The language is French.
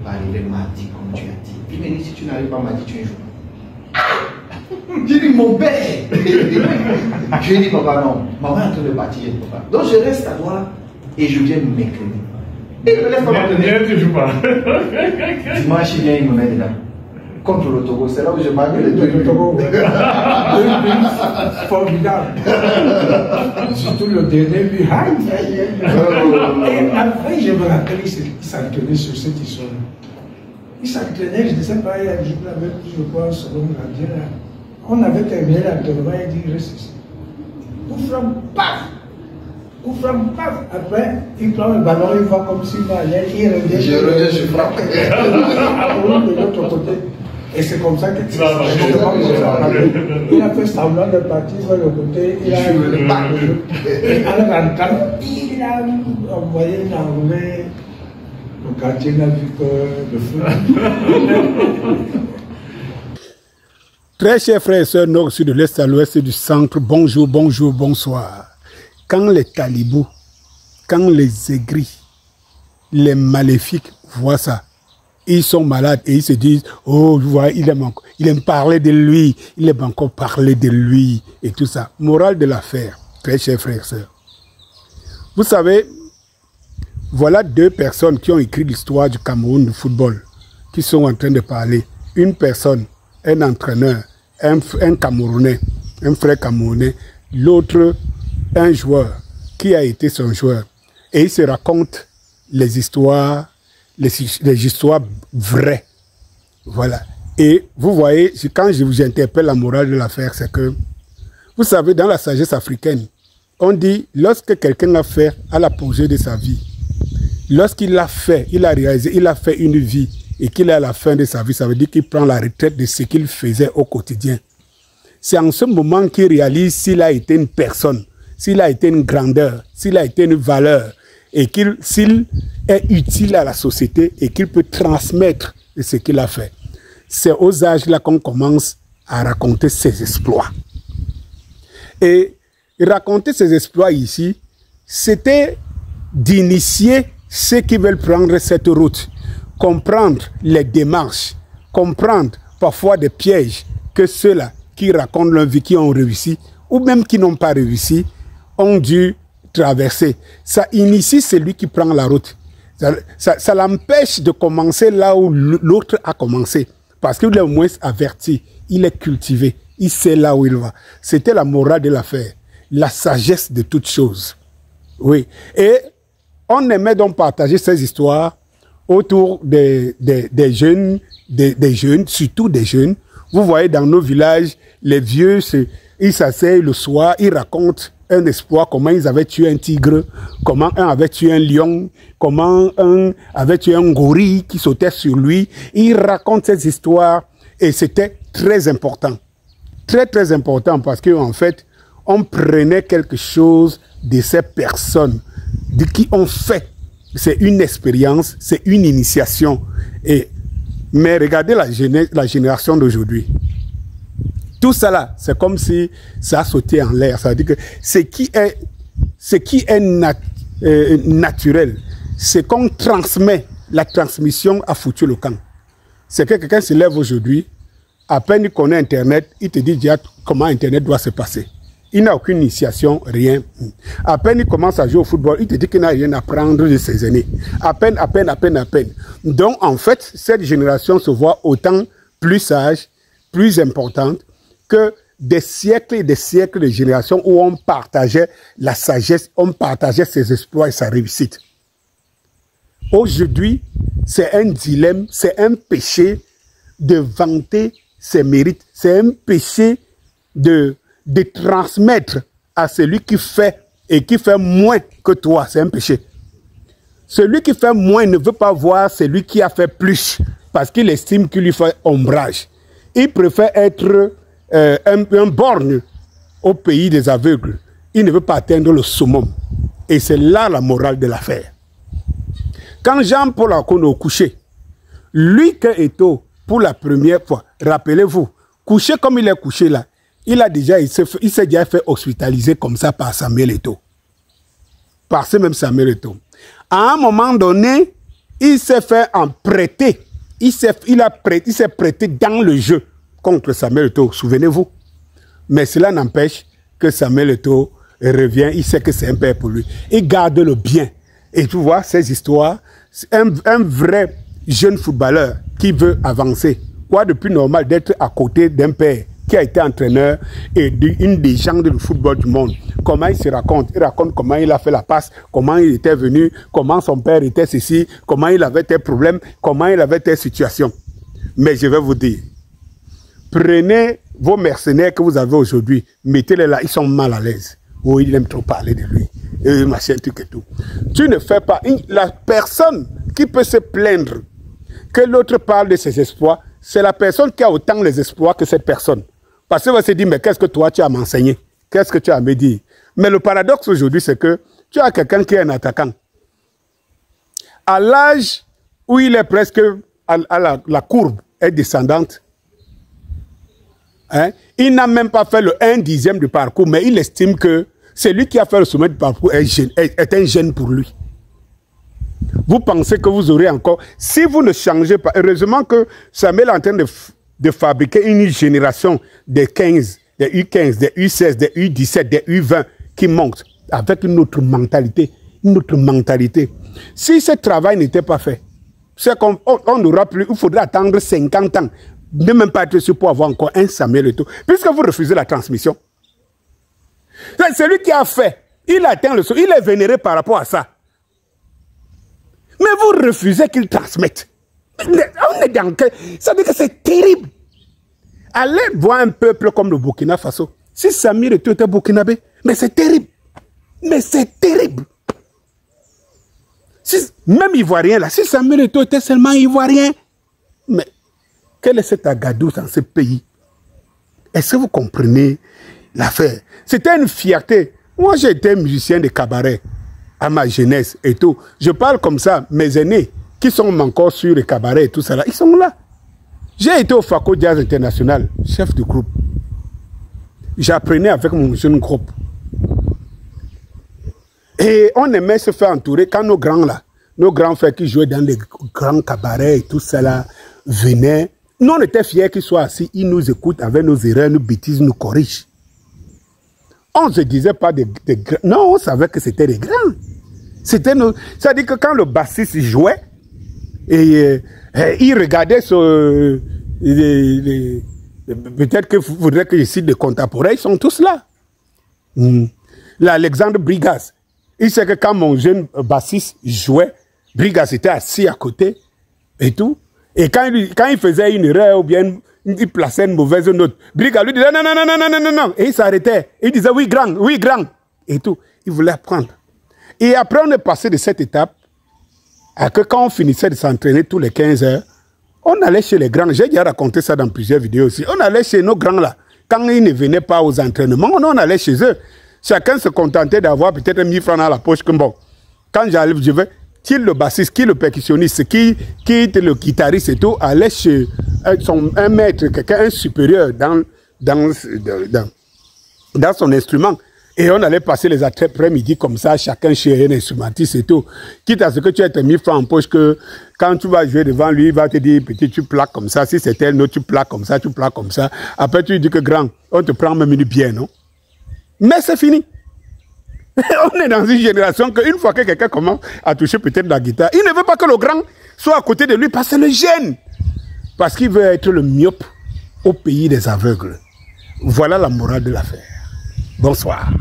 parlerai mardi comme tu as dit. Puis il me dit, si tu n'arrives pas mardi, tu ne joues pas. J'ai dit, mon père. Je lui ai dit, papa, non. Maman est en train de partir, papa. Donc je reste à toi et je viens mercredi. Et il me laisse pas m'entraîner. Tu ne joues pas. Dimanche, il vient, il me met dedans. Contre le Togo, c'est là où je marque les deux. Le Togo. Formidable. Surtout le dernier but. Et après, je me rappelle, il s'entraînait sur cette histoire. Il s'entraînait, je ne sais pas, il a joué avec, je crois, selon gardien. On avait terminé l'entraînement, il dit, reste ici. On frappe, paf! On frappe, paf! Après, il prend le ballon, il va comme s'il va aller, il revient. Je reviens, je frappe. De l'autre côté. Et c'est comme ça que il a fait semblant de partir vers le côté, il a joué le ballon. Et en rentrant, il a envoyé une enrhumée. Le quartier n'a vu que le feu. Très chers frères et sœurs, nord, sud, de l'est à l'ouest du centre, bonjour, bonjour, bonsoir. Quand les talibous, quand les aigris, les maléfiques voient ça, ils sont malades et ils se disent, oh, voilà, il aime parler de lui, il aime encore parler de lui et tout ça. Morale de l'affaire, très chers frères et sœurs. Vous savez, voilà deux personnes qui ont écrit l'histoire du Cameroun du football, qui sont en train de parler. Une personne, un entraîneur, un Camerounais, un frère Camerounais, l'autre, un joueur qui a été son joueur. Et ils se racontent les histoires vraies. Voilà. Et vous voyez, quand j'interpelle la morale de l'affaire, c'est que, vous savez, dans la sagesse africaine, on dit, lorsque quelqu'un a fait à l'apogée de sa vie, lorsqu'il l'a fait, il a réalisé, il a fait une vie, et qu'il est à la fin de sa vie, ça veut dire qu'il prend la retraite de ce qu'il faisait au quotidien. C'est en ce moment qu'il réalise s'il a été une personne, s'il a été une grandeur, s'il a été une valeur, et s'il est utile à la société et qu'il peut transmettre ce qu'il a fait. C'est aux âges-là qu'on commence à raconter ses exploits. Et raconter ses exploits ici, c'était d'initier ceux qui veulent prendre cette route, comprendre les démarches, comprendre parfois des pièges que ceux-là qui racontent leur vie, qui ont réussi, ou même qui n'ont pas réussi, ont dû traverser. Ça initie celui qui prend la route. Ça l'empêche de commencer là où l'autre a commencé. Parce qu'il est au moins averti, il est cultivé, il sait là où il va. C'était la morale de l'affaire, la sagesse de toutes choses. Oui. Et on aimait donc partager ces histoires autour des jeunes, surtout des jeunes. Vous voyez dans nos villages, les vieux, ils s'asseyent le soir, ils racontent un exploit, comment ils avaient tué un tigre, comment un avait tué un lion, comment un avait tué un gorille qui sautait sur lui. Ils racontent ces histoires et c'était très important. Très, très important parce qu'en fait, on prenait quelque chose de ces personnes de qui ont fait. C'est une expérience, c'est une initiation. Mais regardez la génération d'aujourd'hui. Tout ça là, c'est comme si ça a sauté en l'air. Ça veut dire que ce qui est naturel, c'est qu'on transmet, la transmission a foutu le camp. C'est que quelqu'un se lève aujourd'hui, à peine il connaît Internet, il te dit déjà comment Internet doit se passer. Il n'a aucune initiation, rien. À peine il commence à jouer au football, il te dit qu'il n'a rien à prendre de ses aînés. À peine. Donc, en fait, cette génération se voit autant plus sage, plus importante, que des siècles et des siècles de générations où on partageait la sagesse, on partageait ses exploits et sa réussite. Aujourd'hui, c'est un dilemme, c'est un péché de vanter ses mérites, c'est un péché de transmettre à celui qui fait et qui fait moins que toi, c'est un péché. Celui qui fait moins ne veut pas voir celui qui a fait plus parce qu'il estime qu'il lui fait ombrage. Il préfère être un borgne au pays des aveugles. Il ne veut pas atteindre le summum. Et c'est là la morale de l'affaire. Quand Jean-Paul Akono couché, lui que Eto'o, pour la première fois, rappelez-vous, couché comme il est couché là, il s'est déjà fait hospitaliser comme ça par Samuel Eto'o. Par ce même Samuel Eto'o. À un moment donné, il s'est fait en prêter. Il s'est prêté dans le jeu contre Samuel Eto'o, souvenez-vous. Mais cela n'empêche que Samuel Eto'o revient, il sait que c'est un père pour lui. Il garde le bien. Et tu vois, ces histoires, un vrai jeune footballeur qui veut avancer, quoi de plus normal d'être à côté d'un père qui a été entraîneur et une légende du football du monde. Comment il se raconte? Il raconte comment il a fait la passe, comment il était venu, comment son père était ceci, comment il avait tes problèmes, comment il avait tes situations. Mais je vais vous dire, prenez vos mercenaires que vous avez aujourd'hui, mettez-les là, ils sont mal à l'aise. Oui, il aime trop parler de lui. Et machin, truc et tout. Tu ne fais pas... La personne qui peut se plaindre que l'autre parle de ses exploits, c'est la personne qui a autant les exploits que cette personne. Parce qu'on va se dire, mais qu'est-ce que toi tu as m'enseigné? Qu'est-ce que tu as à me dire? Mais le paradoxe aujourd'hui, c'est que tu as quelqu'un qui est un attaquant. À l'âge où il est presque la courbe est descendante, hein, il n'a même pas fait le 1/10 du parcours, mais il estime que celui qui a fait le sommet du parcours est un jeune pour lui. Vous pensez que vous aurez encore... Si vous ne changez pas... Heureusement que Samuel est en train de fabriquer une génération des 15, des U15, des U16, des U17, des U20 qui montent avec une autre mentalité. Une autre mentalité. Si ce travail n'était pas fait, c'est qu'on n'aura plus... Il faudrait attendre 50 ans. Ne même pas être sûr pour avoir encore un Samuel Eto'o. Puisque vous refusez la transmission. C'est lui qui a fait. Il atteint le sol. Il est vénéré par rapport à ça. Mais vous refusez qu'il transmette. On est dans quel... Ça veut dire que c'est terrible. Allez voir un peuple comme le Burkina Faso. Si Samuel Eto'o était burkinabé, mais c'est terrible. Mais c'est terrible. Même ivoirien là, si Samuel Eto'o était seulement ivoirien, mais quel est cet agadou dans ce pays? Est-ce que vous comprenez l'affaire? C'était une fierté. Moi, j'ai été musicien de cabaret à ma jeunesse et tout. Je parle comme ça, mes aînés qui sont encore sur le cabaret et tout ça là, ils sont là. J'ai été au Faco Jazz International, chef de groupe. J'apprenais avec mon jeune groupe. Et on aimait se faire entourer quand nos grands frères qui jouaient dans les grands cabarets et tout ça là, venaient. Nous, on était fiers qu'ils soient assis, ils nous écoutent avec nos erreurs, nos bêtises, nous corrigent. On ne se disait pas des grands. Non, on savait que c'était des grands. C'était nos... C'est-à-dire que quand le bassiste jouait, et il regardait sur... Peut-être qu'il faudrait que je cite des contemporains, ils sont tous là. L'Alexandre Brigas. Il sait que quand mon jeune bassiste jouait, Brigas était assis à côté et tout. Et quand il faisait une erreur ou bien il plaçait une mauvaise note, Brigas lui disait non, non, non, non, non, non, non. Et il s'arrêtait. Il disait oui, grand, et tout. Il voulait apprendre. Et après, on est passé de cette étape à que quand on finissait de s'entraîner tous les 15 heures, on allait chez les grands. J'ai déjà raconté ça dans plusieurs vidéos aussi. On allait chez nos grands là. Quand ils ne venaient pas aux entraînements, on allait chez eux. Chacun se contentait d'avoir peut-être 1000 francs dans la poche. Comme bon, quand j'arrive, je vais, qui est le bassiste, qui est le percussionniste, qui est le guitariste et tout, allait chez un maître, quelqu'un, un supérieur dans son instrument. Et on allait passer les après-midi comme ça, chacun chez un instrumentiste et tout. Quitte à ce que tu aies tes 1000 francs en poche, que quand tu vas jouer devant lui, il va te dire, petit, tu plaques comme ça. Si c'était un autre, tu plaques comme ça, tu plaques comme ça. Après, tu lui dis que grand, on te prend même une bière, non? Mais c'est fini. On est dans une génération qu'une fois que quelqu'un commence à toucher peut-être la guitare, il ne veut pas que le grand soit à côté de lui parce que le gêne. Parce qu'il veut être le myope au pays des aveugles. Voilà la morale de l'affaire. Bonsoir.